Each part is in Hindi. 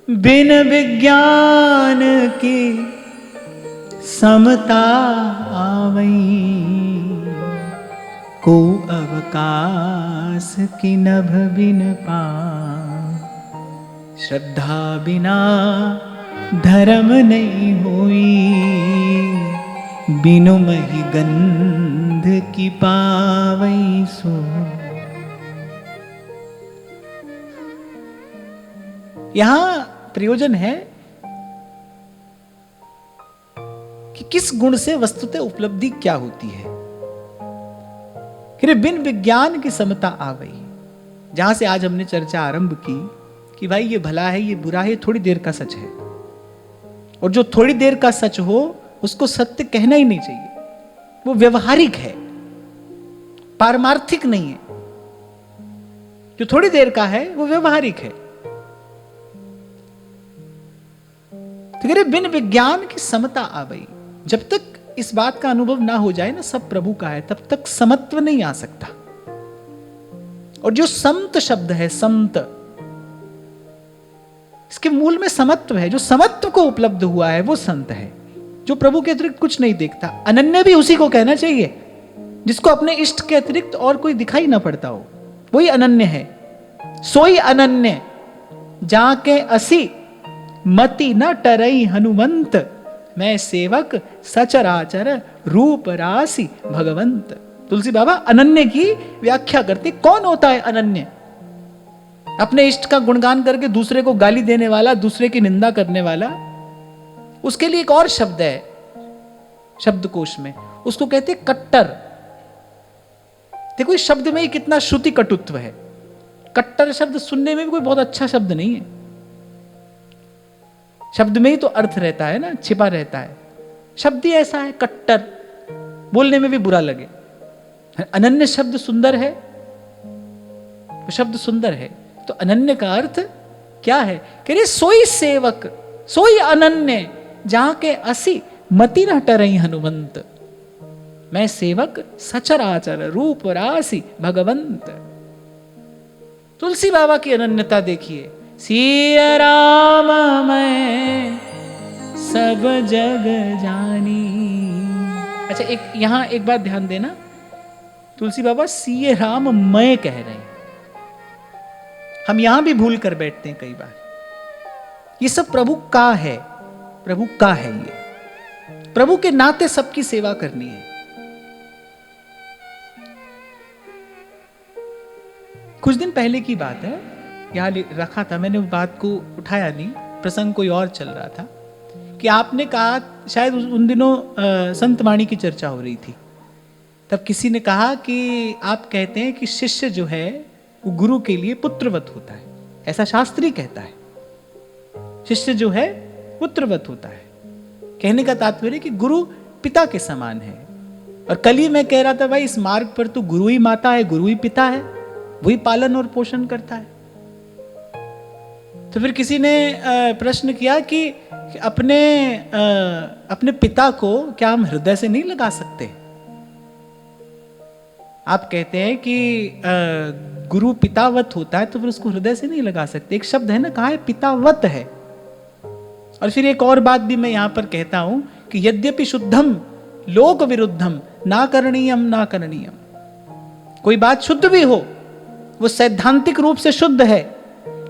बिन विज्ञान की समता आवई, को अवकाश की नभ बिन पाव। श्रद्धा बिना धर्म नहीं होई, बिनु मही गंध की पावई सो। यहां प्रयोजन है कि किस गुण से वस्तुतः उपलब्धि क्या होती है। कि बिन विज्ञान की समता आवई, जहां से आज हमने चर्चा आरंभ की कि भाई ये भला है, ये बुरा है, थोड़ी देर का सच है, और जो थोड़ी देर का सच हो उसको सत्य कहना ही नहीं चाहिए। वो व्यवहारिक है, पारमार्थिक नहीं है। जो थोड़ी देर का है वो व्यवहारिक है। तो कह रहे बिन विज्ञान की समता आवई, जब तक इस बात का अनुभव ना हो जाए ना सब प्रभु का है, तब तक समत्व नहीं आ सकता। और जो संत शब्द है, संत, इसके मूल में समत्व है। जो समत्व को उपलब्ध हुआ है वो संत है, जो प्रभु के अतिरिक्त कुछ नहीं देखता। अनन्य भी उसी को कहना चाहिए, जिसको अपने इष्ट के अतिरिक्त और कोई दिखाई ना पड़ता हो, वही अनन्य है। सोई अनन्य जाके असी, मति न टरई हनुमंत। मैं सेवक सचराचर रूप राशि भगवंत। तुलसी बाबा अनन्य की व्याख्या करते। कौन होता है अनन्य? अपने इष्ट का गुणगान करके दूसरे को गाली देने वाला, दूसरे की निंदा करने वाला। उसके लिए एक और शब्द है शब्दकोश में, उसको कहते कट्टर। देखो इस शब्द में ही कितना श्रुति कटुत्व है। कट्टर शब्द सुनने में भी कोई बहुत अच्छा शब्द नहीं है। शब्द में ही तो अर्थ रहता है ना, छिपा रहता है। शब्द ही ऐसा है कट्टर, बोलने में भी बुरा लगे। अनन्य शब्द सुंदर है, वो शब्द सुंदर है। तो अनन्य का अर्थ क्या है? कह रहे सोई सेवक, सोई अनन्य जाके असी, मति न टरई हनुमंत। मैं सेवक सचराचर रूप राशि भगवंत। तुलसी बाबा की अनन्यता देखिए। सिया राम मैं सब जग जानी। अच्छा यहां एक बात ध्यान देना, तुलसी बाबा सिया राम मैं कह रहे हैं। हम यहां भी भूल कर बैठते हैं कई बार। ये सब प्रभु का है, प्रभु का है। ये प्रभु के नाते सबकी सेवा करनी है। कुछ दिन पहले की बात है, यहां रखा था मैंने, उस बात को उठाया नहीं, प्रसंग कोई और चल रहा था कि आपने कहा, शायद उन दिनों संत वाणी की चर्चा हो रही थी, तब किसी ने कहा कि आप कहते हैं कि शिष्य जो है वो गुरु के लिए पुत्रवत होता है, ऐसा शास्त्री कहता है। शिष्य जो है पुत्रवत होता है। कहने का तात्पर्य कि गुरु पिता के समान है। और कल ही मैं कह रहा था भाई इस मार्ग पर तो गुरु ही माता है, गुरु ही पिता है, वही पालन और पोषण करता है। तो फिर किसी ने प्रश्न किया कि अपने पिता को क्या हम हृदय से नहीं लगा सकते? आप कहते हैं कि गुरु पितावत होता है, तो फिर उसको हृदय से नहीं लगा सकते। एक शब्द है ना, कहा है पितावत है। और फिर एक और बात भी मैं यहां पर कहता हूं कि यद्यपि शुद्धम लोक विरुद्धम ना करणीयम ना करणीयम। कोई बात शुद्ध भी हो, वो सैद्धांतिक रूप से शुद्ध है,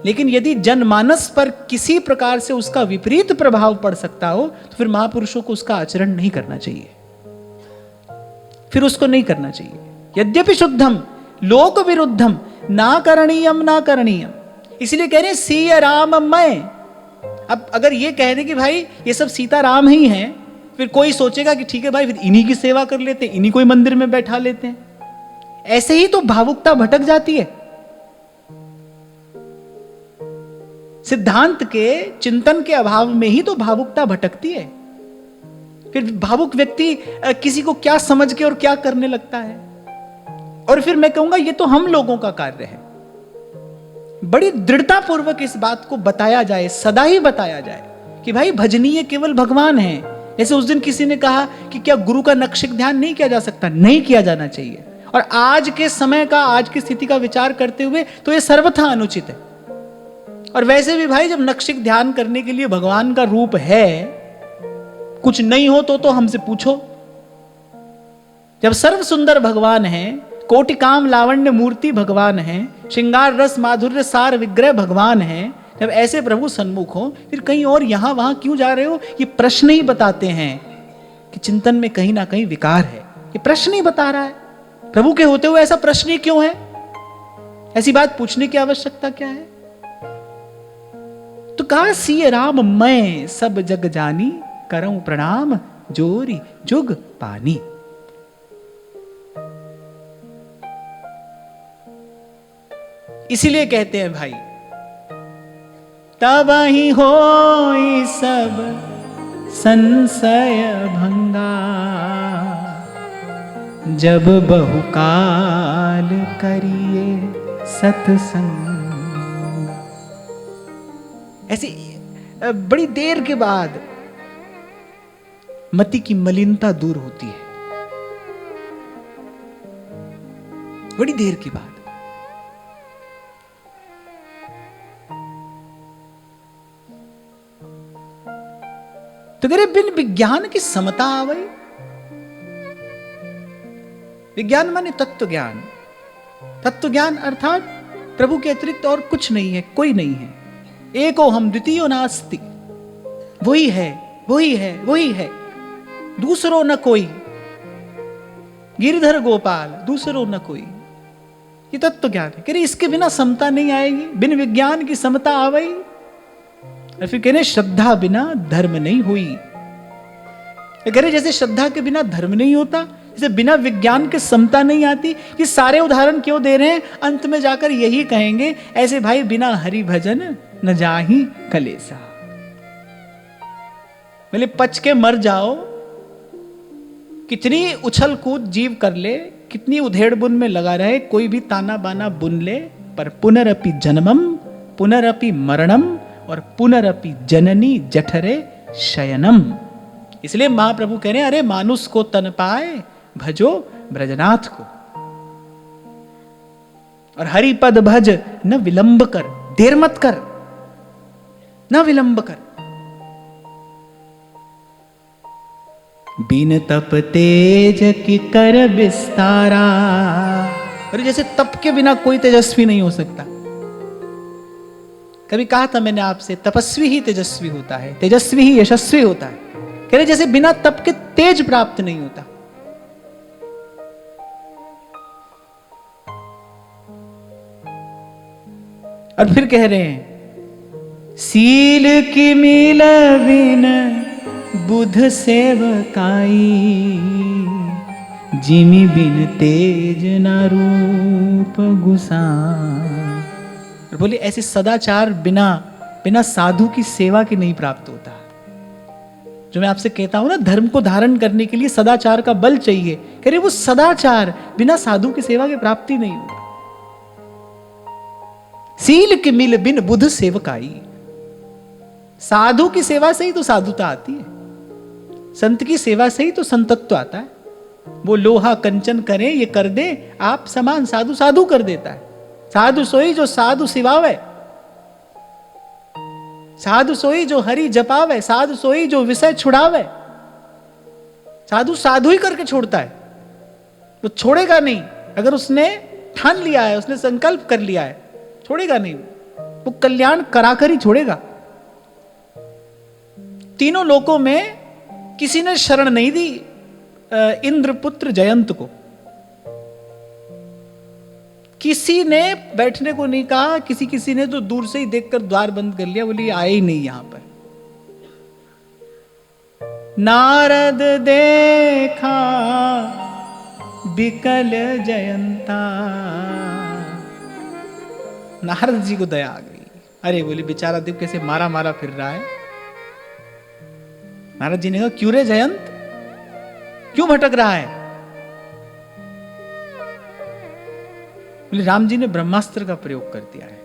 लेकिन यदि जनमानस पर किसी प्रकार से उसका विपरीत प्रभाव पड़ सकता हो, तो फिर महापुरुषों को उसका आचरण नहीं करना चाहिए, फिर उसको नहीं करना चाहिए। यद्यपि शुद्धम लोक विरुद्धम ना करणीयम ना करणीयम। इसलिए कह रहे हैं सिया राम मैं। अब अगर ये कह रहे कि भाई ये सब सीता राम ही हैं, फिर कोई सोचेगा कि ठीक है भाई फिर इन्हीं की सेवा कर लेते हैं, इन्हीं को ही मंदिर में बैठा लेते हैं। ऐसे ही तो भावुकता भटक जाती है। सिद्धांत के चिंतन के अभाव में ही तो भावुकता भटकती है। फिर भावुक व्यक्ति किसी को क्या समझ के और क्या करने लगता है। और फिर मैं कहूंगा ये तो हम लोगों का कार्य है, बड़ी दृढ़ता पूर्वक इस बात को बताया जाए, सदा ही बताया जाए कि भाई भजनीय केवल भगवान है। जैसे उस दिन किसी ने कहा कि क्या गुरु का नक्शिक ध्यान नहीं किया जा सकता? नहीं किया जाना चाहिए। और आज के समय का, आज की स्थिति का विचार करते हुए तो ये सर्वथा अनुचित है। और वैसे भी भाई जब नक्शिक ध्यान करने के लिए भगवान का रूप है, कुछ नहीं हो तो हमसे पूछो। जब सर्व सुंदर भगवान है, कोटि काम लावण्य मूर्ति भगवान है, श्रृंगार रस माधुर्य सार विग्रह भगवान है, जब ऐसे प्रभु सन्मुख हो, फिर कहीं और यहां वहां क्यों जा रहे हो? ये प्रश्न ही बताते हैं कि चिंतन में कहीं ना कहीं विकार है। ये प्रश्न ही बता रहा है। प्रभु के होते हुए ऐसा प्रश्न ही क्यों है? ऐसी बात पूछने की आवश्यकता क्या है? तो कहा सिय राम मैं सब जग जानी, करऊं प्रणाम जोरी जुग पानी। इसीलिए कहते हैं भाई, तब ही होई सब संशय भंगा, जब बहुकाल करिए सत्संग। ऐसी बड़ी देर के बाद मति की मलिनता दूर होती है, बड़ी देर के बाद। तो कह रहे बिन विज्ञान की समता आवई। विज्ञान माने तत्व ज्ञान। तत्व ज्ञान अर्थात प्रभु के अतिरिक्त और कुछ नहीं है, कोई नहीं है। एको हम द्वितीयो नास्ति, वही है, वही है, वही है, दूसरो न कोई। गिरिधर गोपाल, दूसरो न कोई। ये तत्व ज्ञान है। कह रहे इसके बिना समता नहीं आएगी, बिन विज्ञान की समता आवई। और फिर कह रहे श्रद्धा बिना धर्म नहीं हुई। कह रहे जैसे श्रद्धा के बिना धर्म नहीं होता, जैसे बिना विज्ञान के समता नहीं आती। ये सारे उदाहरण क्यों दे रहे हैं? अंत में जाकर यही कहेंगे, ऐसे भाई बिना हरि भजन न जाहि कलेसा। बोले पच के मर जाओ, कितनी उछल कूद जीव कर ले, कितनी उधेड़ बुन में लगा रहे, कोई भी ताना बाना बुन ले, पर पुनरपि जन्मम पुनरपि मरणम और पुनरपि जननी जठरे शयनम। इसलिए महाप्रभु कह रहे हैं, अरे मानुष को तन पाए भजो ब्रजनाथ को, और हरि पद भज न विलंब कर, देर मत कर, न विलंब कर। बिन तप तेज की कर विस्तारा। अरे जैसे तप के बिना कोई तेजस्वी नहीं हो सकता। कभी कहा था मैंने आपसे, तपस्वी ही तेजस्वी होता है, तेजस्वी ही यशस्वी होता है। कह रहे जैसे बिना तप के तेज प्राप्त नहीं होता। और फिर कह रहे हैं, सील की मिल बिन बुध सेवकाई, जिमि बिन तेज न रूप गुसाई। बोले ऐसे सदाचार बिना साधु की सेवा के नहीं प्राप्त होता। जो मैं आपसे कहता हूं ना, धर्म को धारण करने के लिए सदाचार का बल चाहिए। कह रहे वो सदाचार बिना साधु की सेवा के प्राप्ति नहीं होगा। सील के मिल बिन बुध सेवकाई। साधु की सेवा से ही तो साधुता आती है, संत की सेवा से ही तो संतत्व आता है। वो लोहा कंचन करे ये कर दे आप समान, साधु साधु कर देता है। साधु सोई जो साधु सिवावे, साधु सोई जो हरि जपावे, साधु सोई जो विषय छुड़ावे। साधु साधु ही करके छोड़ता है, वो छोड़ेगा नहीं। अगर उसने ठान लिया है, उसने संकल्प कर लिया है, छोड़ेगा नहीं। वो कल्याण कराकर ही छोड़ेगा। तीनों लोकों में किसी ने शरण नहीं दी इंद्रपुत्र जयंत को। किसी ने बैठने को नहीं कहा, किसी ने तो दूर से ही देखकर द्वार बंद कर लिया, बोले आए ही नहीं यहां पर। नारद देखा बिकल जयंता। नारद जी को दया आ गई। अरे बोले बेचारा देव कैसे मारा मारा फिर रहा है। नारद जी ने कहा क्यों रे जयंत, क्यों भटक रहा है? बोले राम जी ने ब्रह्मास्त्र का प्रयोग कर दिया है।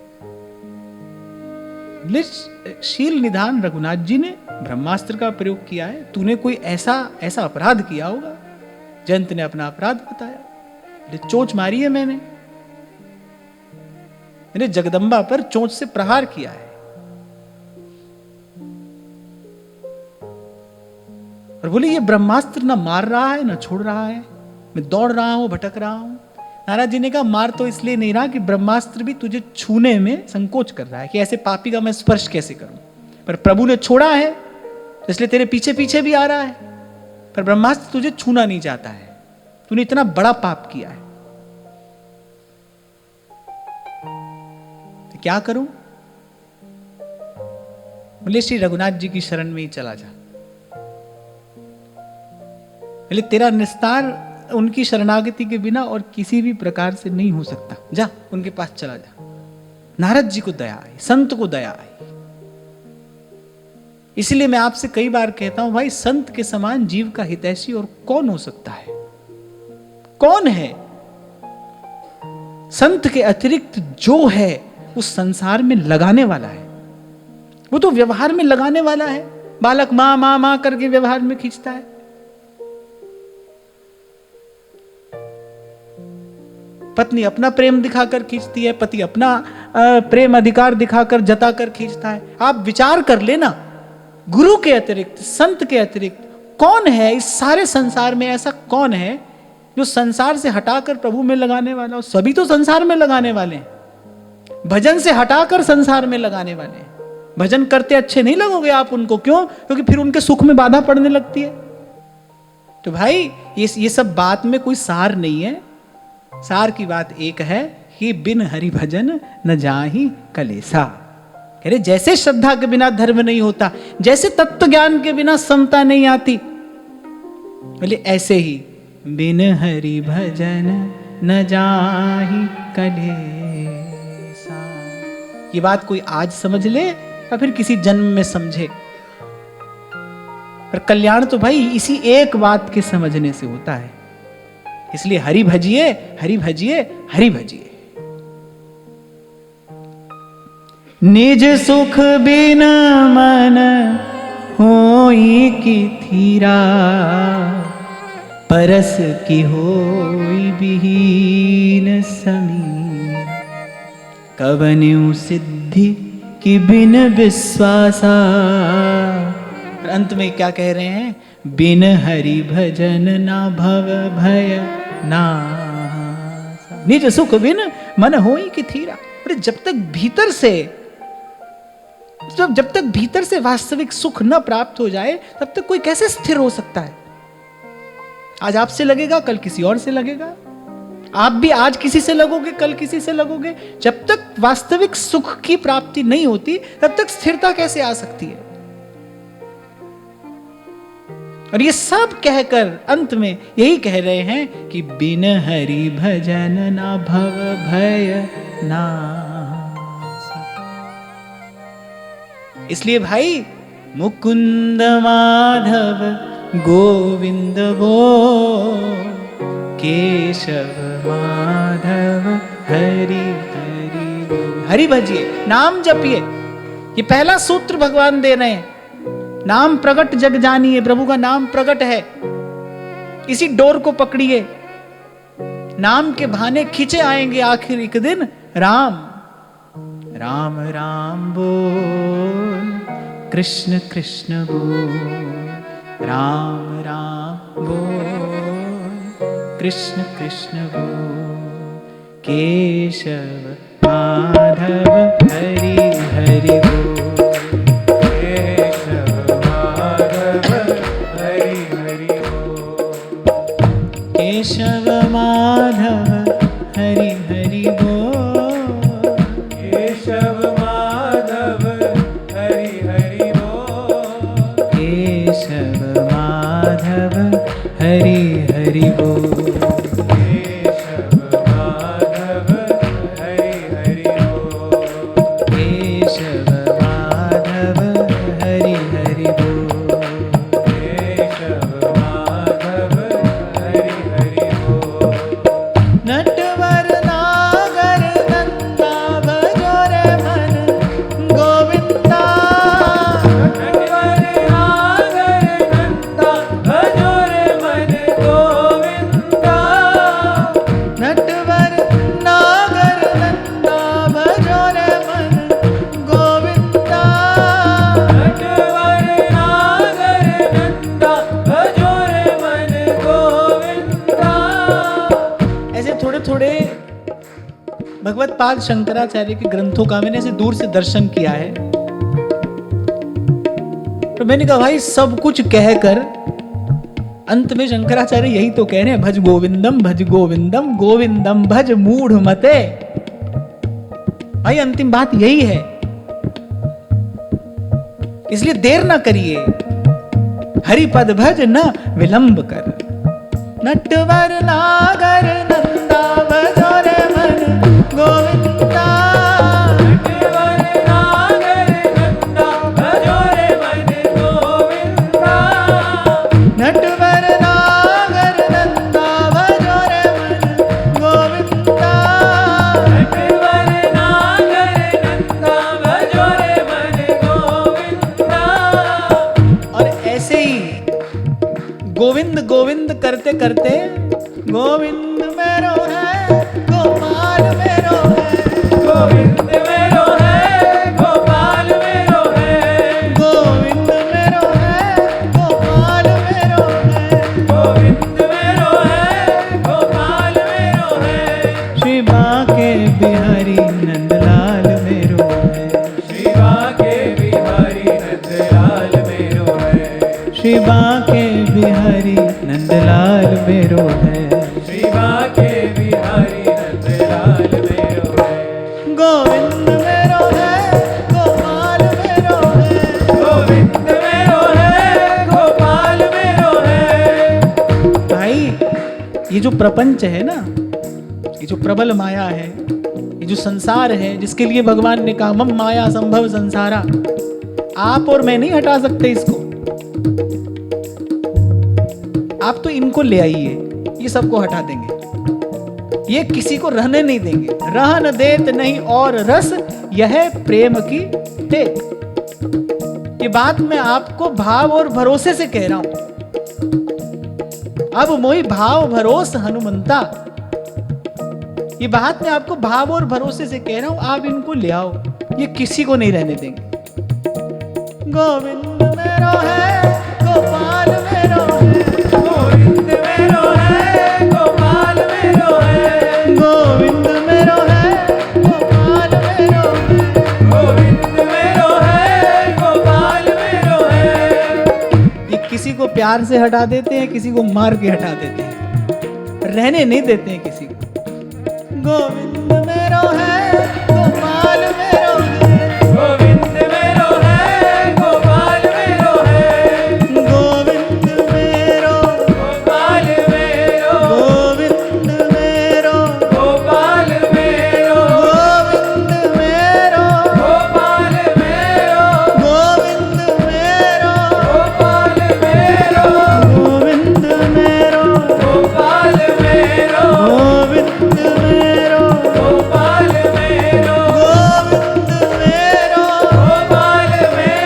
शील निधान रघुनाथ जी ने ब्रह्मास्त्र का प्रयोग किया है। तूने कोई ऐसा अपराध किया होगा। जयंत ने अपना अपराध बताया। चोंच मारी है मैंने जगदम्बा पर चोंच से प्रहार किया है। और बोले ये ब्रह्मास्त्र ना मार रहा है ना छोड़ रहा है, मैं दौड़ रहा हूं, भटक रहा हूं। नारद जी ने कहा मार तो इसलिए नहीं रहा कि ब्रह्मास्त्र भी तुझे छूने में संकोच कर रहा है कि ऐसे पापी का मैं स्पर्श कैसे करूं, पर प्रभु ने छोड़ा है तो इसलिए तेरे पीछे पीछे भी आ रहा है, पर ब्रह्मास्त्र तुझे छूना नहीं चाहता है, तूने इतना बड़ा पाप किया है, तो क्या करूं? बोले श्री रघुनाथ जी की शरण में ही चला जा। बोले तेरा निस्तार उनकी शरणागति के बिना और किसी भी प्रकार से नहीं हो सकता, जा उनके पास चला जा। नारद जी को दया आई, संत को दया आई। इसलिए मैं आपसे कई बार कहता हूं भाई, संत के समान जीव का हितैषी और कौन हो सकता है? कौन है? संत के अतिरिक्त जो है उस संसार में लगाने वाला है, वो तो व्यवहार में लगाने वाला है। बालक मां मां मां करके व्यवहार में खींचता है, पत्नी अपना प्रेम दिखाकर खींचती है, पति अपना प्रेम अधिकार दिखाकर जताकर खींचता है। आप विचार कर लेना, गुरु के अतिरिक्त, संत के अतिरिक्त कौन है इस सारे संसार में? ऐसा कौन है जो संसार से हटाकर प्रभु में लगाने वाला हो? सभी तो संसार में लगाने वाले हैं, भजन से हटाकर संसार में लगाने वाले हैं। भजन करते अच्छे नहीं लगोगे आप उनको, क्यों? क्योंकि फिर उनके सुख में बाधा पड़ने लगती है। तो भाई ये सब बात में कोई सार नहीं है। सार की बात एक है कि बिन हरि भजन न जाहि कलेसा। कह रहे जैसे श्रद्धा के बिना धर्म नहीं होता, जैसे तत्व ज्ञान के बिना समता नहीं आती, बोले ऐसे ही बिन हरि भजन न जाहि कलेसा। ये बात कोई आज समझ ले या फिर किसी जन्म में समझे, पर कल्याण तो भाई इसी एक बात के समझने से होता है। इसलिए हरि भजिए, हरि भजिए, हरि भजिए। निज सुख बिन मन होई की थीरा, परस की होई बिहीन समीर। कवन्यु सिद्धि की बिन विश्वासा। अंत में क्या कह रहे हैं? बिन हरि भजन ना भव भय नासा। निज सुख बिन मन होई की थीरा। अरे जब तक भीतर से वास्तविक सुख न प्राप्त हो जाए, तब तक कोई कैसे स्थिर हो सकता है? आज आपसे लगेगा, कल किसी और से लगेगा। आप भी आज किसी से लगोगे, कल किसी से लगोगे। जब तक वास्तविक सुख की प्राप्ति नहीं होती, तब तक स्थिरता कैसे आ सकती है? और ये सब कहकर अंत में यही कह रहे हैं कि बिन हरि भजन ना भव भय नासा। इसलिए भाई मुकुंद माधव गोविंद गो, केशव माधव हरि हरि बोल। हरि भजिए, नाम जपिए। ये पहला सूत्र भगवान दे रहे हैं। नाम प्रगट जग जानिए। प्रभु का नाम प्रगट है, इसी डोर को पकड़िए। नाम के बहाने खींचे आएंगे आखिर एक दिन राम। राम राम बोल, कृष्ण कृष्ण बोल। राम राम बोल, कृष्ण कृष्ण बोल। केशव माधव हरि हरि बोल। केशव माधव हरि हरि बोल। केशव माधव हरि हरि बोल। केशव माधव हरि हरि बोल। केशव माधव हरि हरि बोल। केशव भगवत पाद शंकराचार्य के ग्रंथों का मैंने ऐसे दूर से दर्शन किया है, तो मैंने कहा भाई सब कुछ कहकर अंत में शंकराचार्य यही तो कह रहे हैं, भज गोविंदम गोविंदम भज मूढ़ मते। भाई अंतिम बात यही है, इसलिए देर ना करिए, हरि पद भज न विलंब कर। नटवर नागर नंदा भजो रे मन गोविंदा, नटवर नागर नंदा भजो रे मन गोविंदा, नटवर नागर नंदा भजो रे मन गोविंदा, नटवर नागर नंदा भजो रे मन गोविंदा। और ऐसे ही गोविंद गोविंद करते करते गोविंद मेरो है गोपाल मेरो है, गोविंद मेरो है गोपाल मेरो है, गोविंद मेरो है गोपाल मेरो है, गोविंद मेरो है गोपाल मेरो है। श्री बांके बिहारी नंदलाल मेरो है, श्री बांके बिहारी नंदलाल मेरो है, श्री बांके बिहारी नंदलाल मेरो है, श्री बांके बिहारी नंदलाल मेरो है। गोविंद मेरो है गोपाल मेरो है, गोविंद मेरो है गोपाल मेरो है। भाई ये जो प्रपंच है ना, ये जो प्रबल माया है, ये जो संसार है, जिसके लिए भगवान ने कहा मम माया संभव संसारा, आप और मैं नहीं हटा सकते इसको। आप तो इनको ले आइए, ये सबको हटा देंगे, ये किसी को रहने नहीं देंगे। रहन देत नहीं और रस, यह प्रेम की टेक। ये बात मैं आपको भाव और भरोसे से कह रहा हूं। अब मोहि भाव भरोस हनुमंता, ये बात मैं आपको भाव और भरोसे से कह रहा हूं। आप इनको ले आओ, ये किसी को नहीं रहने देंगे। गोविंद मेरो है गोपाल मेरो है, गोविंद मेरो है गोपाल मेरो है, गोविंद मेरो है गोपाल मेरो है, गोविंद मेरो है गोपाल मेरो है। ये किसी को प्यार से हटा देते हैं, किसी को मार के हटा देते हैं, रहने नहीं देते हैं किसी को। गोविंद मेरो है गोपाल मेरो है, गोविंद मेरो है गोपाल मेरो है, गोविंद मेरो गोपाल मेरो, गोविंद मेरो गोपाल मेरो, गोविंद मेरो गोपाल मेरो, गोविंद मेरो गोपाल मेरो, गोविंद मेरो गोपाल मेरो, गोविंद मेरो गोपाल मेरो, गोविंद मेरो गोपाल मेरो,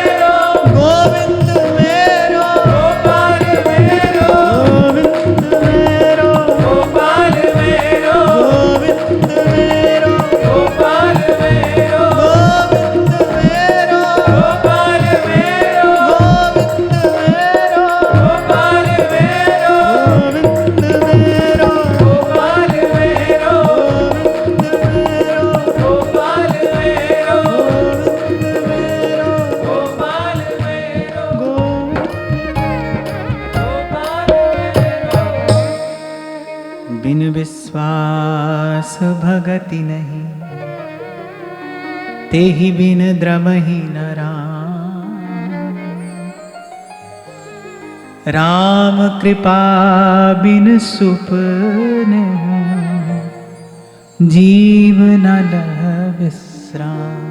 गोविंद मेरो गोपाल मेरो, गोविंद मेरो गोपाल मेरो, गोविंद मेरो गोपाल मेरो, गोविंद मेरो गोपाल मेरो, गोविंद मेरो गोपाल मेरो, गोविंद मेरो गोपाल मेरो, गोविंद मेरो गोपाल मेरो, गोविंद मेरो गोपाल मेरो, बिन विश्वास भगति नहीं, तेहि बिन द्रमहि न राम। राम कृपा बिन सुपन जीव न लह विश्राम।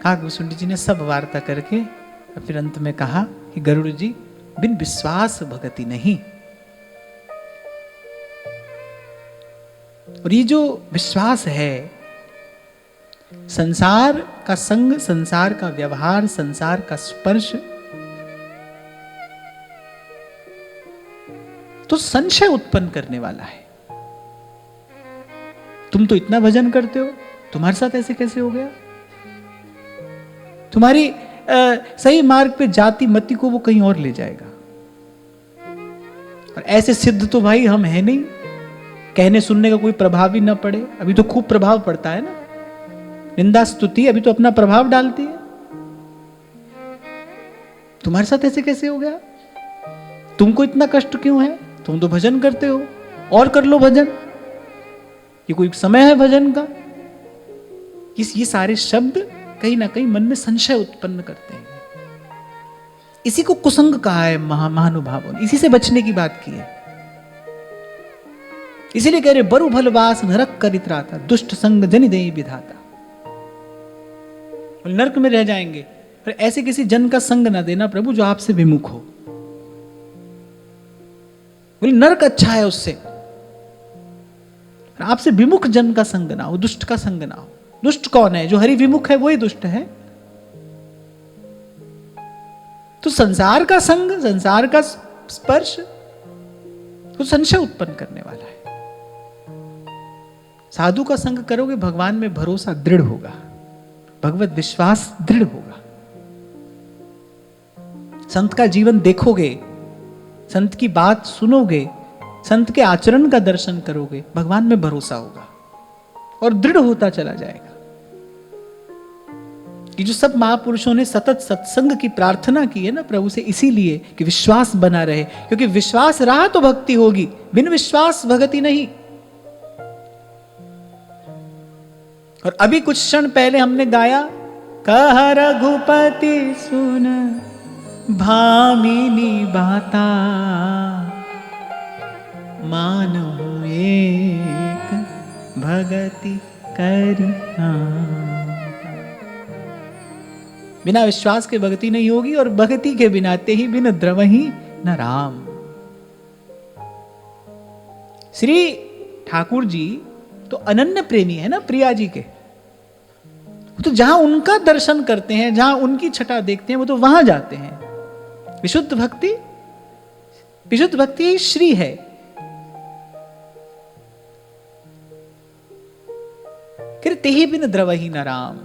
काकभूषुंडी जी ने सब वार्ता करके और फिर अंत में कहा कि गरुड़ जी बिन विश्वास भगति नहीं। और ये जो विश्वास है, संसार का संग, संसार का व्यवहार, संसार का स्पर्श तो संशय उत्पन्न करने वाला है। तुम तो इतना भजन करते हो, तुम्हारे साथ ऐसे कैसे हो गया? तुम्हारी सही मार्ग पे जाति मति को वो कहीं और ले जाएगा। और ऐसे सिद्ध तो भाई हम हैं नहीं, कहने सुनने का कोई प्रभाव ही ना पड़े। अभी तो खूब प्रभाव पड़ता है ना, निंदा स्तुति अभी तो अपना प्रभाव डालती है। तुम्हारे साथ ऐसे कैसे हो गया? तुमको इतना कष्ट क्यों है? तुम तो भजन करते हो, और कर लो भजन, ये कोई समय है भजन का? ये सारे शब्द कहीं ना कहीं मन में संशय उत्पन्न करते हैं। इसी को कुसंग कहा है महानुभावों ने, इसी से बचने की बात की है। इसीलिए कह रहे बरु भलवास नरक करित्राता, दुष्ट संग जनि देहि विधाता। नरक में रह जाएंगे, पर ऐसे किसी जन का संग ना देना प्रभु जो आपसे विमुख हो। बोले नरक अच्छा है उससे, आपसे विमुख जन का संग ना हो, दुष्ट का संग ना हो। दुष्ट कौन है? जो हरि विमुख है वही दुष्ट है। तो संसार का संग, संसार का स्पर्श तो संशय उत्पन्न करने वाला है। साधु का संग करोगे, भगवान में भरोसा दृढ़ होगा, भगवत विश्वास दृढ़ होगा। संत का जीवन देखोगे, संत की बात सुनोगे, संत के आचरण का दर्शन करोगे, भगवान में भरोसा होगा और दृढ़ होता चला जाएगा। कि जो सब महापुरुषों ने सतत सत्संग की प्रार्थना की है ना प्रभु से, इसीलिए कि विश्वास बना रहे, क्योंकि विश्वास रहा तो भक्ति होगी, बिन विश्वास भक्ति नहीं। और अभी कुछ क्षण पहले हमने गाया, कह रघुपति सुन भामिनी बाता, मानो एक भगति करिया। बिना विश्वास के भक्ति नहीं होगी, और भक्ति के बिना ते ही बिन द्रवहि न राम। श्री ठाकुर जी तो अनन्य प्रेमी है ना प्रिया जी के, तो जहां उनका दर्शन करते हैं, जहां उनकी छटा देखते हैं, वो तो वहां जाते हैं। विशुद्ध भक्ति, विशुद्ध भक्ति श्री है। फिर ते ही बिन द्रवहि न राम,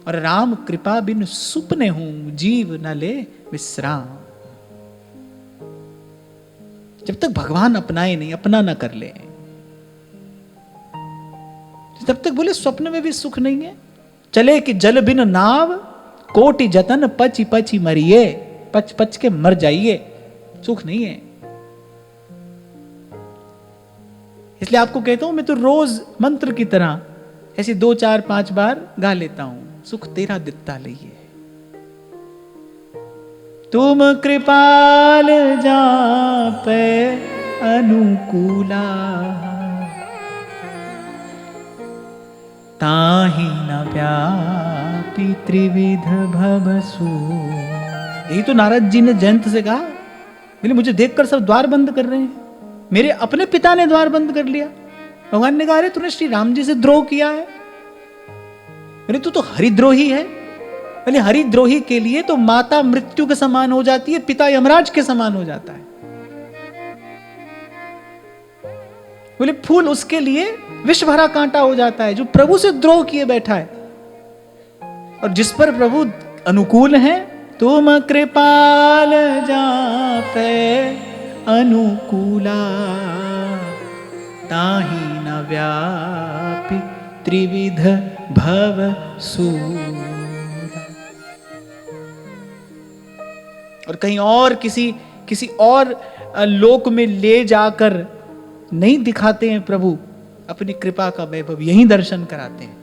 और राम कृपा बिन सुपने हूं, जीव न ले विश्राम। जब तक भगवान अपनाए नहीं, अपना ना कर ले, तब तक बोले स्वप्न में भी सुख नहीं है। चले कि जल बिन नाव, कोटि जतन पची पची मरिए, पच पच के मर जाइए, सुख नहीं है। इसलिए आपको कहता हूं, मैं तो रोज मंत्र की तरह ऐसे 2 4 5 बार गा लेता हूं, सुख तेरा दित्ता लइए। तुम कृपाल जापे अनुकूला, ताहि न व्यापी त्रिविध भवसु। यही तो नारद जी ने जयंत से कहा, बोले मुझे देखकर सब द्वार बंद कर रहे हैं, मेरे अपने पिता ने द्वार बंद कर लिया। भगवान ने कहा, अरे तूने श्री राम जी से द्रोह किया है, अरे तू तो हरिद्रोही है। बोले हरिद्रोही के लिए तो माता मृत्यु के समान हो जाती है, पिता यमराज के समान हो जाता है। बोले फूल उसके लिए विष भरा कांटा हो जाता है जो प्रभु से द्रोह किए बैठा है। और जिस पर प्रभु अनुकूल है, तुम कृपाल जापे अनुकूला, ताहि न व्यापी त्रिविध भव सूरा। और कहीं और किसी और लोक में ले जाकर नहीं दिखाते हैं प्रभु अपनी कृपा का वैभव, यही दर्शन कराते हैं।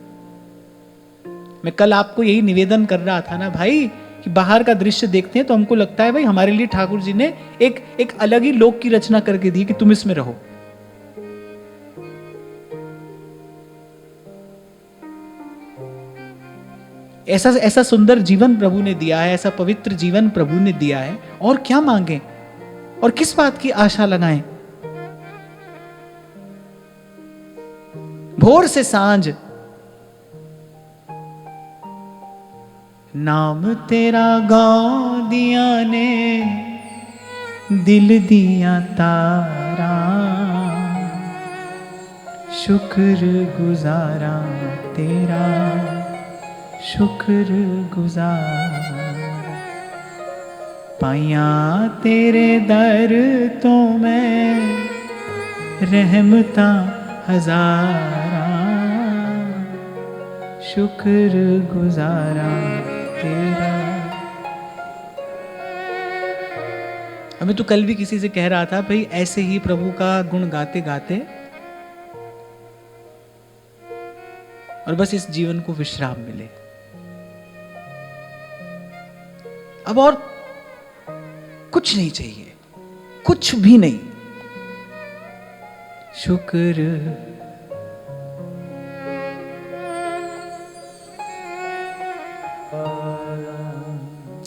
मैं कल आपको यही निवेदन कर रहा था ना भाई, कि बाहर का दृश्य देखते हैं तो हमको लगता है भाई हमारे लिए ठाकुर जी ने एक अलग ही लोक की रचना करके दी कि तुम इसमें रहो। ऐसा सुंदर जीवन प्रभु ने दिया है, ऐसा पवित्र जीवन प्रभु ने दिया है, और क्या मांगे और किस बात की आशा लगाएं। भोर से सांझ नाम तेरा गाँव दिया ने, दिल दिया तारा, शुक्र गुजारा तेरा, शुक्र गुजार। पाया तेरे दर तो मैं रहमता हजारा, शुक्र गुजारा तेरा। हमें तो कल भी किसी से कह रहा था, भाई ऐसे ही प्रभु का गुण गाते गाते और बस इस जीवन को विश्राम मिले। अब और कुछ नहीं चाहिए, कुछ भी नहीं। शुक्र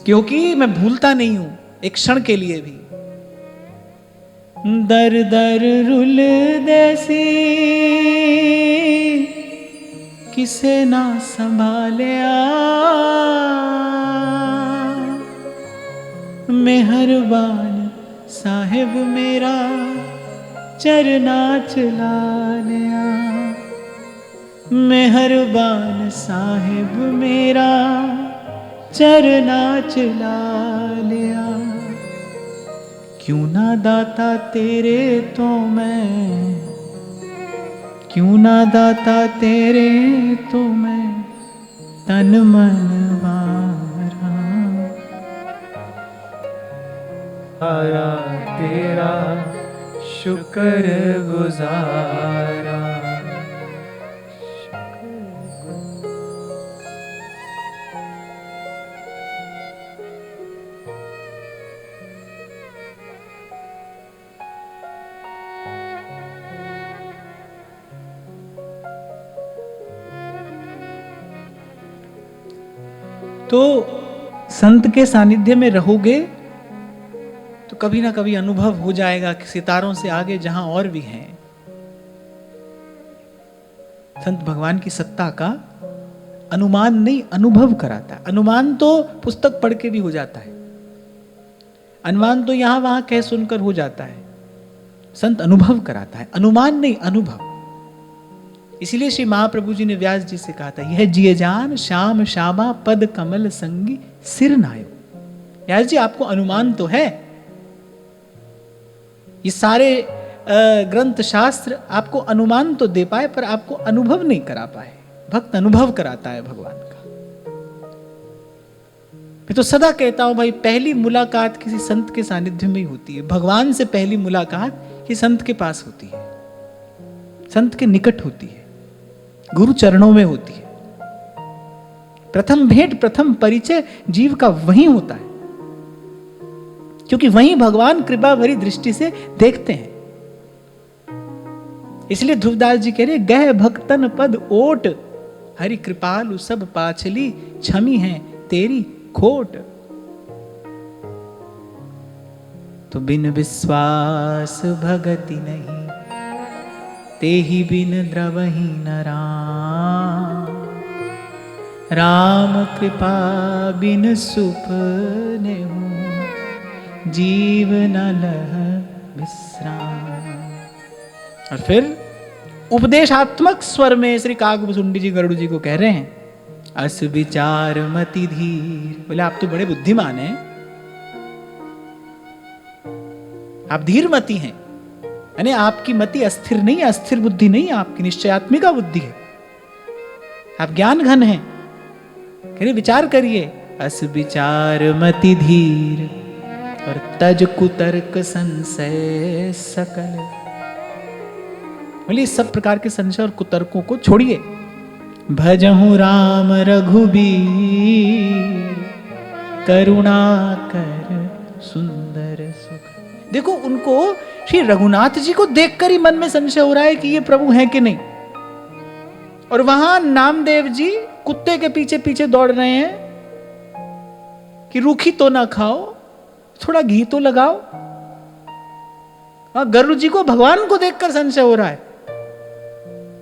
क्योंकि मैं भूलता नहीं हूं एक क्षण के लिए भी। दर दर रुल देसी किसे ना संभालिया, मेहरबान साहिब मेरा चरना चला लिया। मेहरबान साहिब मेरा चरना चला लिया। क्यों ना दाता तेरे तो मैं, क्यों ना दाता तेरे तो मैं तन मन वारा। आया तेरा शुक्र गुजारा। तो संत के सानिध्य में रहोगे तो कभी ना कभी अनुभव हो जाएगा कि सितारों से आगे जहां और भी हैं, संत भगवान की सत्ता का अनुमान नहीं, अनुभव कराता है। अनुमान तो पुस्तक पढ़ के भी हो जाता है, अनुमान तो यहां वहां कह सुनकर हो जाता है। संत अनुभव कराता है, अनुमान नहीं, अनुभव। इसीलिए श्री महाप्रभु जी ने व्यास जी से कहा था, यह जिये जान श्याम श्यामा पद कमल संगी सिर नायो। व्यास जी आपको अनुमान तो है, ये सारे ग्रंथ शास्त्र आपको अनुमान तो दे पाए पर आपको अनुभव नहीं करा पाए। भक्त अनुभव कराता है भगवान का। मैं तो सदा कहता हूं भाई, पहली मुलाकात किसी संत के सानिध्य में ही होती है। भगवान से पहली मुलाकात कि संत के पास होती है, संत के निकट होती है, गुरु चरणों में होती है। प्रथम भेंट, प्रथम परिचय जीव का वहीं होता है, क्योंकि वहीं भगवान कृपा भरी दृष्टि से देखते हैं। इसलिए ध्रुवदास जी कह रहे, गह भक्तन पद ओट हरि कृपालु सब पाछली, छमी है तेरी खोट। तो बिन विश्वास भगति नहीं, तेहि बिन द्रवहि न राम। राम कृपा बिन सुपने हूँ, जीव न लह विश्राम। और फिर उपदेशात्मक स्वर में श्री काकभुसुंडी जी गरुड़ जी को कह रहे हैं, अस विचार मति धीर। बोले आप तो बड़े बुद्धिमान हैं, आप धीर मति हैं, यानी आपकी मति अस्थिर नहीं है, अस्थिर बुद्धि नहीं है, आपकी निश्चयात्मिका बुद्धि है, आप ज्ञान घन हैं। करिए विचार करिए, अस विचार मति धीर और तज कुतर्क संशय सकल। बोलिए सब प्रकार के संशय और कुतर्कों को छोड़िए। भजहु राम रघुबीर, करुणा कर सुंदर सुख। देखो उनको श्री रघुनाथ जी को देखकर ही मन में संशय हो रहा है कि ये प्रभु हैं कि नहीं। और वहां नामदेव जी कुत्ते के पीछे पीछे दौड़ रहे हैं कि रूखी तो ना खाओ, थोड़ा घी तो लगाओ। वहां गरुड़ जी को भगवान को देखकर संशय हो रहा है,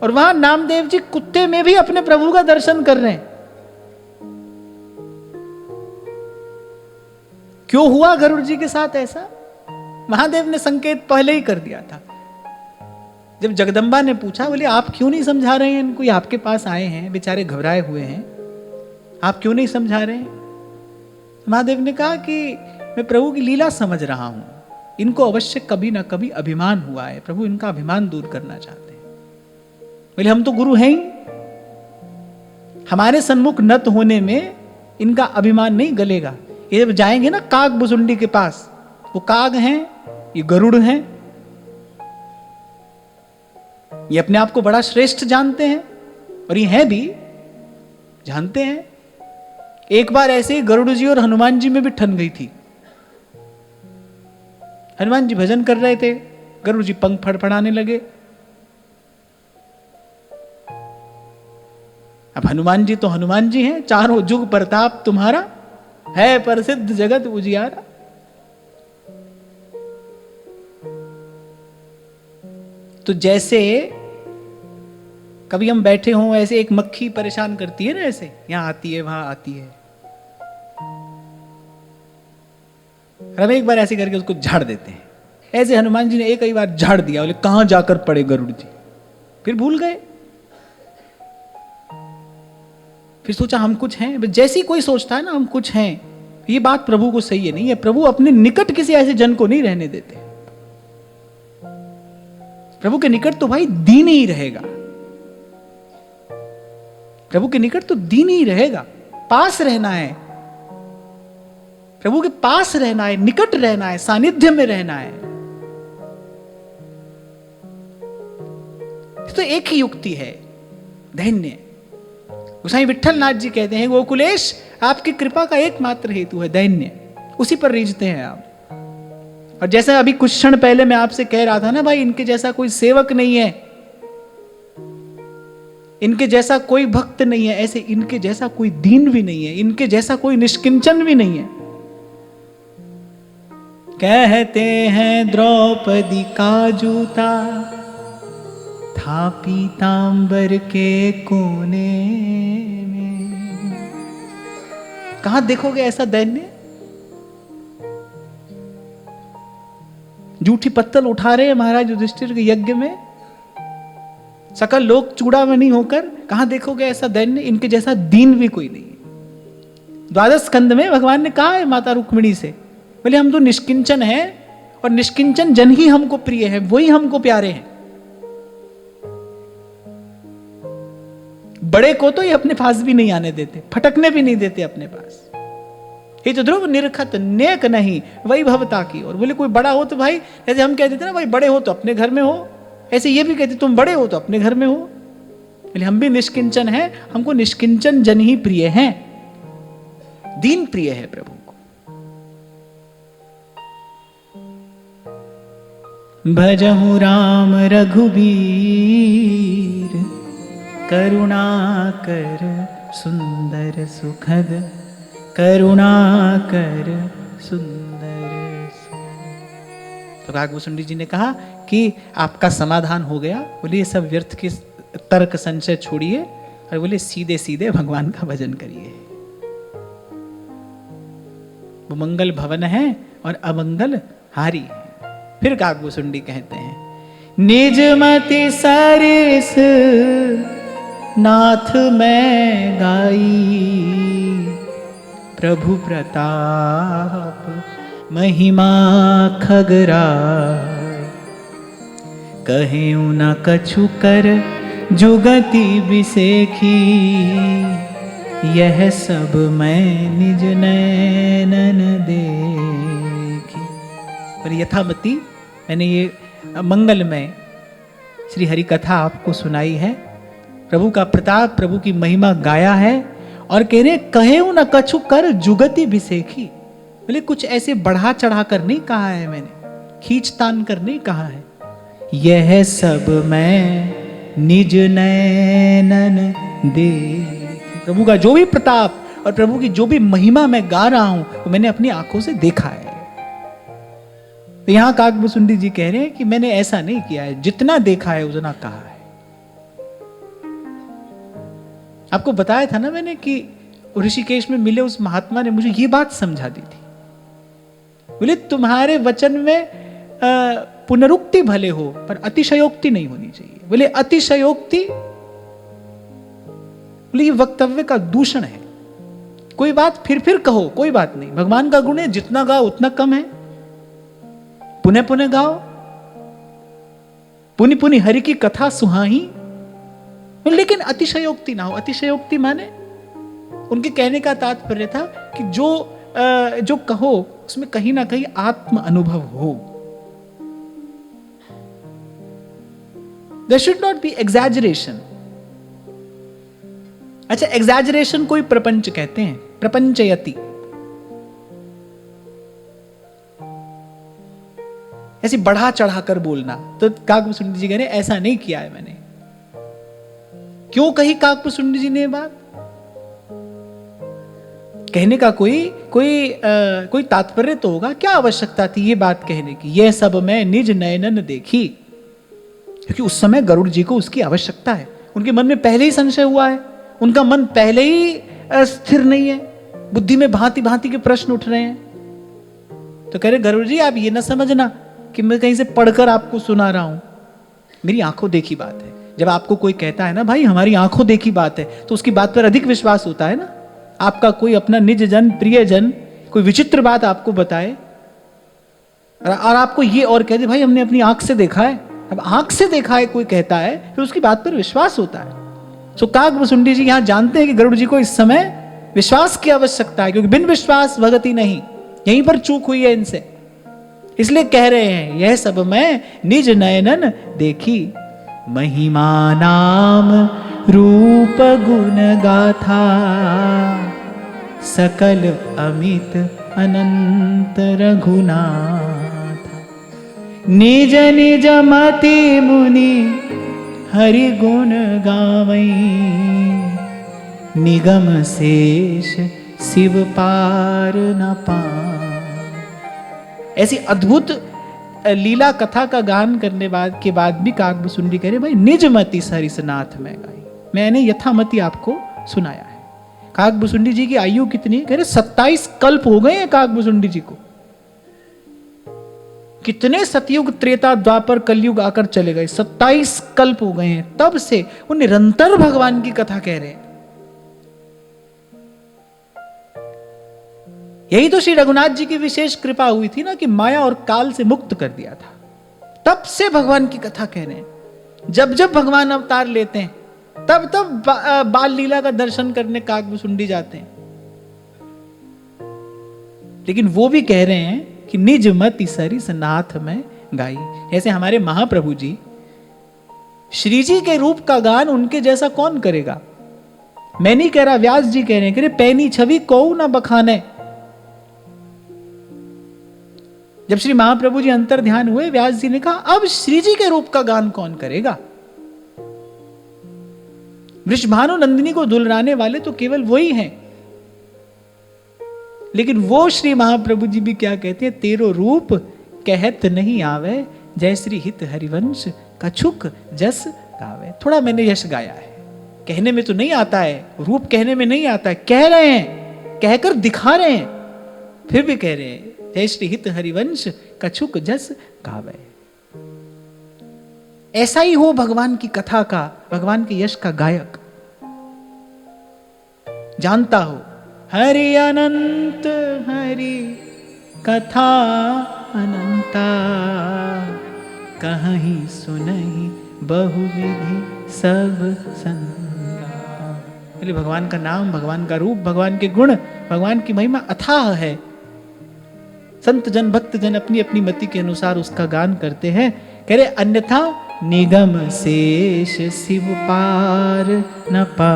और वहां नामदेव जी कुत्ते में भी अपने प्रभु का दर्शन कर रहे हैं। क्यों हुआ गरुड़ जी के साथ ऐसा? महादेव ने संकेत पहले ही कर दिया था। जब जगदम्बा ने पूछा, बोले आप क्यों नहीं समझा रहे हैं इनको, ये आपके पास आए हैं, बेचारे घबराए हुए हैं, आप क्यों नहीं समझा रहे हैं? महादेव ने कहा कि मैं प्रभु की लीला समझ रहा हूं, इनको अवश्य कभी ना कभी अभिमान हुआ है, प्रभु इनका अभिमान दूर करना चाहते हैं। बोले हम तो गुरु हैं ही, हमारे सन्मुख नत होने में इनका अभिमान नहीं गलेगा। ये जब जाएंगे ना काग भुसुंडी के पास, वो काग हैं, ये गरुड़ हैं, ये अपने आप को बड़ा श्रेष्ठ जानते हैं और ये हैं भी, जानते हैं। एक बार ऐसे ही गरुड़ जी और हनुमान जी में भी ठन गई थी। हनुमान जी भजन कर रहे थे, गरुड़ जी पंख फड़फड़ाने लगे। अब हनुमान जी तो हनुमान जी हैं, चारों जुग प्रताप तुम्हारा, है प्रसिद्ध जगत उजियारा। तो जैसे कभी हम बैठे हों, ऐसे एक मक्खी परेशान करती है ना, ऐसे यहां आती है वहां आती है, हम एक बार ऐसे करके उसको झाड़ देते हैं। ऐसे हनुमान जी ने एक ही बार झाड़ दिया, बोले कहां जाकर पड़े गरुड़ जी, फिर भूल गए। फिर सोचा हम कुछ हैं, जैसी कोई सोचता है ना हम कुछ हैं, ये बात प्रभु को सही है नहीं है। प्रभु अपने निकट किसी ऐसे जन को नहीं रहने देते। प्रभु के निकट तो भाई दीन ही रहेगा, प्रभु के निकट तो दीन ही रहेगा, पास रहना है, प्रभु के पास रहना है, निकट रहना है, सानिध्य में रहना है। तो एक ही युक्ति है, दैन्य। गोसाई विट्ठल नाथ जी कहते हैं, गोकुलेश आपकी कृपा का एकमात्र हेतु है दैन्य, उसी पर रीझते हैं आप। और जैसे अभी कुछ क्षण पहले मैं आपसे कह रहा था ना भाई, इनके जैसा कोई सेवक नहीं है, इनके जैसा कोई भक्त नहीं है, ऐसे इनके जैसा कोई दीन भी नहीं है, इनके जैसा कोई निष्किंचन भी नहीं है। कहते हैं द्रौपदी का जूता था पीतांबर के कोने में। कहां देखोगे ऐसा दैन्य? जूठी पत्तल उठा रहे हैं महाराज युधिष्ठिर के यज्ञ में, सकल लोग चूड़ामणि होकर, कहां देखोगे ऐसा दैन्य? इनके जैसा दीन भी कोई नहीं है। द्वादश स्कंद में भगवान ने कहा है माता रुक्मिणी से, बोले हम तो निष्किंचन हैं और निष्किंचन जन ही हमको प्रिय है, वही हमको प्यारे हैं। बड़े को तो ये अपने पास भी नहीं आने देते, फटकने भी नहीं देते अपने पास। ये तो ध्रुव निरखत नेक नहीं वैभवता की। और बोले कोई बड़ा हो तो भाई, जैसे हम कहते थे ना भाई बड़े हो तो अपने घर में हो, ऐसे ये भी कहते तुम बड़े हो तो अपने घर में हो। बोले हम भी निष्किंचन हैं, हमको निष्किंचन जन ही प्रिय हैं, दीन प्रिय है प्रभु को। भजहु राम रघुबीर करुणा कर सुंदर सुखद, करुणा कर सुंदर। तो काकभूषुंडी जी ने कहा कि आपका समाधान हो गया। बोले ये सब व्यर्थ के तर्क संशय छोड़िए और बोले सीधे सीधे भगवान का भजन करिए। वो मंगल भवन है और अमंगल हारी है। फिर काकभूषुंडी कहते हैं, निज मति सरिस नाथ मैं गाई, प्रभु प्रताप महिमा खगराय, कहेउ न कछु कर जुगति बिसेखी, यह सब मैं निज नैनन देखी। और यथामति मैंने ये मंगल में श्री हरि कथा आपको सुनाई है, प्रभु का प्रताप, प्रभु की महिमा गाया है। और कह रहे कहेउ न कछु कर जुगति बिसेखी, बोले कुछ ऐसे बढ़ा चढ़ा कर नहीं कहा है मैंने, खींच तान कर नहीं कहा है। यह सब मैं निज नैनन देखी, प्रभु का जो भी प्रताप और प्रभु की जो भी महिमा मैं गा रहा हूं वो मैंने अपनी आंखों से देखा है। तो यहां काकभूषुंडी जी कह रहे हैं कि मैंने ऐसा नहीं किया है, जितना देखा है उतना कहा है। आपको बताया था ना मैंने कि ऋषिकेश में मिले उस महात्मा ने मुझे ये बात समझा दी थी। बोले तुम्हारे वचन में पुनरुक्ति भले हो पर अतिशयोक्ति नहीं होनी चाहिए। बोले अतिशयोक्ति, बोले ये वक्तव्य का दूषण है। कोई बात फिर कहो, कोई बात नहीं, भगवान का गुण है, जितना गाओ उतना कम है। पुनः पुनः गाओ, पुनि पुनि हरि की कथा सुहाही। लेकिन अतिशयोक्ति ना हो। अतिशयोक्ति माने उनके कहने का तात्पर्य था कि जो कहो उसमें कहीं ना कहीं आत्म अनुभव हो। There should not be exaggeration. अच्छा, एग्जैजरेशन कोई प्रपंच कहते हैं, प्रपंचयति। ऐसी बढ़ा चढ़ाकर बोलना। तो काकभूषुंडी जी कह रहे ऐसा नहीं किया है मैंने। क्यों कही काकभूषुंडी जी ने ये बात? कहने का कोई तात्पर्य तो होगा। क्या आवश्यकता थी ये बात कहने की? यह सब मैं निज नयनन देखी। क्योंकि उस समय गरुड़ जी को उसकी आवश्यकता है। उनके मन में पहले ही संशय हुआ है, उनका मन पहले ही स्थिर नहीं है, बुद्धि में भांति भांति के प्रश्न उठ रहे हैं। तो कह रहे गरुड़ जी आप ये ना समझना कि मैं कहीं से पढ़कर आपको सुना रहा हूं, मेरी आंखों देखी बात है। जब आपको कोई कहता है ना भाई हमारी आंखों देखी बात है, तो उसकी बात पर अधिक विश्वास होता है ना। आपका कोई अपना निज जन, प्रिय जन कोई विचित्र बात आपको बताए और आपको ये और कह दे भाई हमने अपनी आंख से देखा है। अब आंख से देखा है कोई कहता है, फिर उसकी बात पर विश्वास होता है। सो काकभूषुंडी जी यहां जानते हैं कि गरुड़ जी को इस समय विश्वास की आवश्यकता है, क्योंकि बिन विश्वास भगति नहीं। यहीं पर चूक हुई है इनसे, इसलिए कह रहे हैं यह सब मैं निज नयनन देखी। महिमा नाम रूप गुण गाथा, सकल अमित अनंत रघुनाथ। निज निज मति मुनि हरि गुण गावई, निगम शेष शिव पार न पाए। ऐसी अद्भुत लीला कथा का गान करने के बाद भी काकभूषुंडी कह रहे भाई निज मति सरिसनाथ में गाई, मैंने यथामति आपको सुनाया है। काकभूषुंडी जी की आयु कितनी? कह रहे 27 कल्प हो गए हैं काकभूषुंडी जी को। कितने सतयुग, त्रेता, द्वापर, कलयुग आकर चले गए, 27 कल्प हो गए हैं। तब से वो निरंतर भगवान की कथा कह रहे हैं। यही तो श्री रघुनाथ जी की विशेष कृपा हुई थी ना कि माया और काल से मुक्त कर दिया था। तब से भगवान की कथा कह रहे हैं। जब जब भगवान अवतार लेते हैं तब तब बाल लीला का दर्शन करने काकभूषुंडी जाते हैं। लेकिन वो भी कह रहे हैं कि निज मति सरिसनाथ में गाई। ऐसे हमारे महाप्रभु जी, श्री जी के रूप का गान उनके जैसा कौन करेगा? मैं नहीं कह रहा, व्यास जी कह रहे हैं, पैनी छवि को ना बखाने। जब श्री महाप्रभु जी अंतर ध्यान हुए, व्यास जी ने कहा अब श्री जी के रूप का गान कौन करेगा? वृषभानु नंदिनी को दुलराने वाले तो केवल वही हैं। लेकिन वो श्री महाप्रभु जी भी क्या कहते हैं? तेरो रूप कहत नहीं आवे, जय श्री हित हरिवंश कछुक जस गावे। थोड़ा मैंने यश गाया है, कहने में तो नहीं आता है, रूप कहने में नहीं आता है, कह रहे हैं, कहकर दिखा रहे हैं, फिर भी कह रहे हैं जय श्री हित हरिवंश कछुक जस गावे। ऐसा ही हो भगवान की कथा का, भगवान के यश का गायक। जानता हो हरि अनंत हरि कथा अनंता, कहीं सुनहि बहुविधि सब संता। बोले भगवान का नाम, भगवान का रूप, भगवान के गुण, भगवान की महिमा अथाह है। संत जन, भक्त जन अपनी अपनी मति के अनुसार उसका गान करते हैं। कह रहे अन्यथा निगम शेष शिव पार न पा,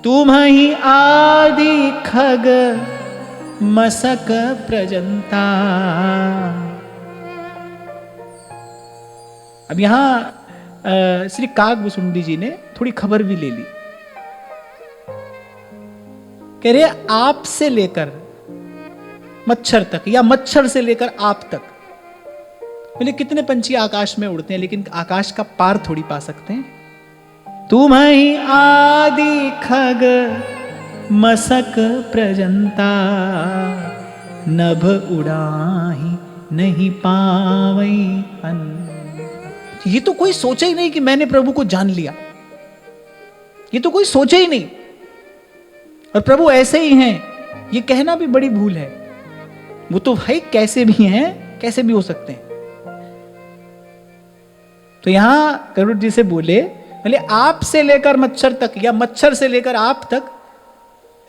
तुम ही आदि खग मसक प्रजंता। अब यहां श्री काकभूषुंडी जी ने थोड़ी खबर भी ले ली। कह रहे आप से लेकर मच्छर तक, या मच्छर से लेकर आप तक। बोले कितने पंछी आकाश में उड़ते हैं, लेकिन आकाश का पार थोड़ी पा सकते हैं। तुम ही आदि खग मसक प्रजंता, नभ उड़ाही नहीं पावई अंत। ये तो कोई सोचे ही नहीं कि मैंने प्रभु को जान लिया, ये तो कोई सोचे ही नहीं। और प्रभु ऐसे ही हैं, ये कहना भी बड़ी भूल है। वो तो भाई कैसे भी हैं, कैसे भी हो सकते हैं। तो यहां गरुड़ जी से बोले आप से लेकर मच्छर तक या मच्छर से लेकर आप तक,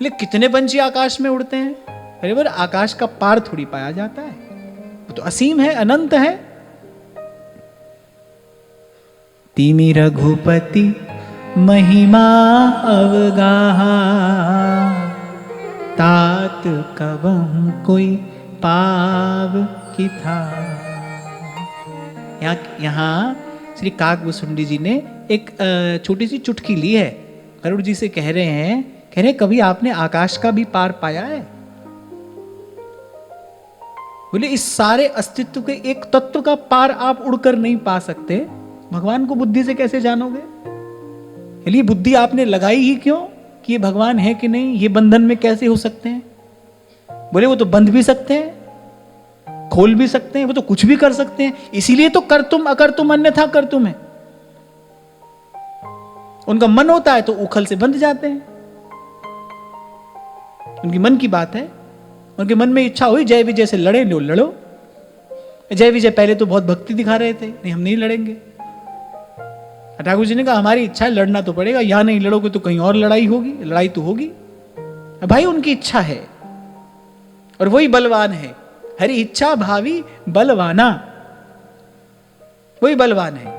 बोले कितने पंछी आकाश में उड़ते हैं? अरे बोले आकाश का पार थोड़ी पाया जाता है, वो तो असीम है, अनंत है। तिमि रघुपति महिमा अवगाहा, तात कबहु कोई पाव की था। यहाँ श्री काकभूषुंडी जी ने एक छोटी सी चुटकी ली है, गरुड़ जी से कह रहे हैं कभी आपने आकाश का भी पार पाया है? बोले इस सारे अस्तित्व के एक तत्व का पार आप उड़कर नहीं पा सकते, भगवान को बुद्धि से कैसे जानोगे? ये बुद्धि आपने लगाई ही क्यों कि ये भगवान है कि नहीं, ये बंधन में कैसे हो सकते हैं? बोले वो तो बंध भी सकते हैं, खोल भी सकते हैं, वो तो कुछ भी कर सकते हैं, इसीलिए तो कर तुम अकर तुम अन्यथा कर तुम है। उनका मन होता है तो उखल से बंध जाते हैं, उनकी मन की बात है। उनके मन में इच्छा हुई जय विजय से लड़े, लो लड़ो। जय विजय पहले तो बहुत भक्ति दिखा रहे थे, नहीं हम नहीं लड़ेंगे। ठाकुर जी ने कहा हमारी इच्छा है, लड़ना तो पड़ेगा, यहां नहीं लड़ोगे तो कहीं और लड़ाई होगी, लड़ाई तो होगी। भाई उनकी इच्छा है और वही बलवान है, हरि इच्छा भावी बलवाना, वही बलवान है।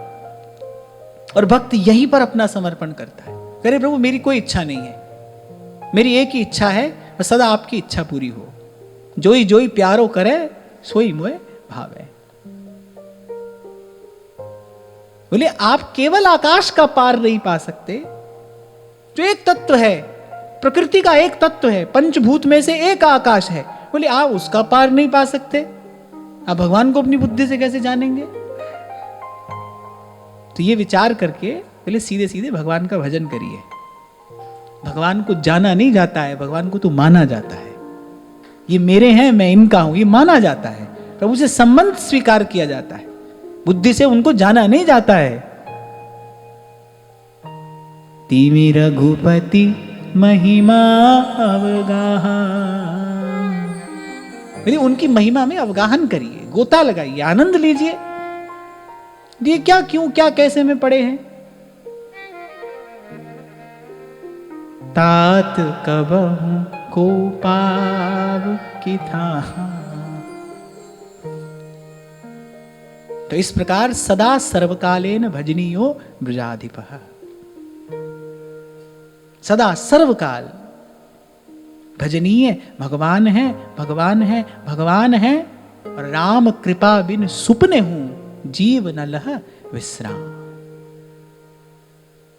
और भक्त यहीं पर अपना समर्पण करता है, अरे प्रभु मेरी कोई इच्छा नहीं है, मेरी एक ही इच्छा है, सदा आपकी इच्छा पूरी हो। जोई जोई प्यारो करे सोई मोए भावे। बोले आप केवल आकाश का पार नहीं पा सकते, जो एक तत्व है, प्रकृति का एक तत्व है, पंचभूत में से एक आकाश है, बोले आप उसका पार नहीं पा सकते, आप भगवान को अपनी बुद्धि से कैसे जानेंगे? तो ये विचार करके बोले सीधे सीधे भगवान का भजन करिए। भगवान को जाना नहीं जाता है, भगवान को तो माना जाता है। ये मेरे हैं, मैं इनका हूं, ये माना जाता है, प्रभु से संबंध स्वीकार किया जाता है, बुद्धि से उनको जाना नहीं जाता है। तिमि रघुपति महिमा अवगाहा, उनकी महिमा में अवगाहन करिए, गोता लगाइए, आनंद लीजिए। ये क्या क्यों क्या कैसे में पड़े हैं? तात कबहु को पाव की था। तो इस प्रकार सदा सर्वकालेन भजनीयो ब्रजाधिपः, सदा सर्वकाल भजनीय भगवान है, भगवान है, भगवान है। और राम कृपा बिन सुपने हूं, जीव न लह विश्राम।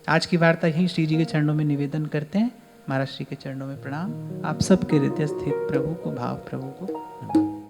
आज की वार्ता यहीं श्री जी के चरणों में निवेदन करते हैं। महाराज श्री के चरणों में प्रणाम। आप सबके हृदय स्थित प्रभु को, भाव प्रभु को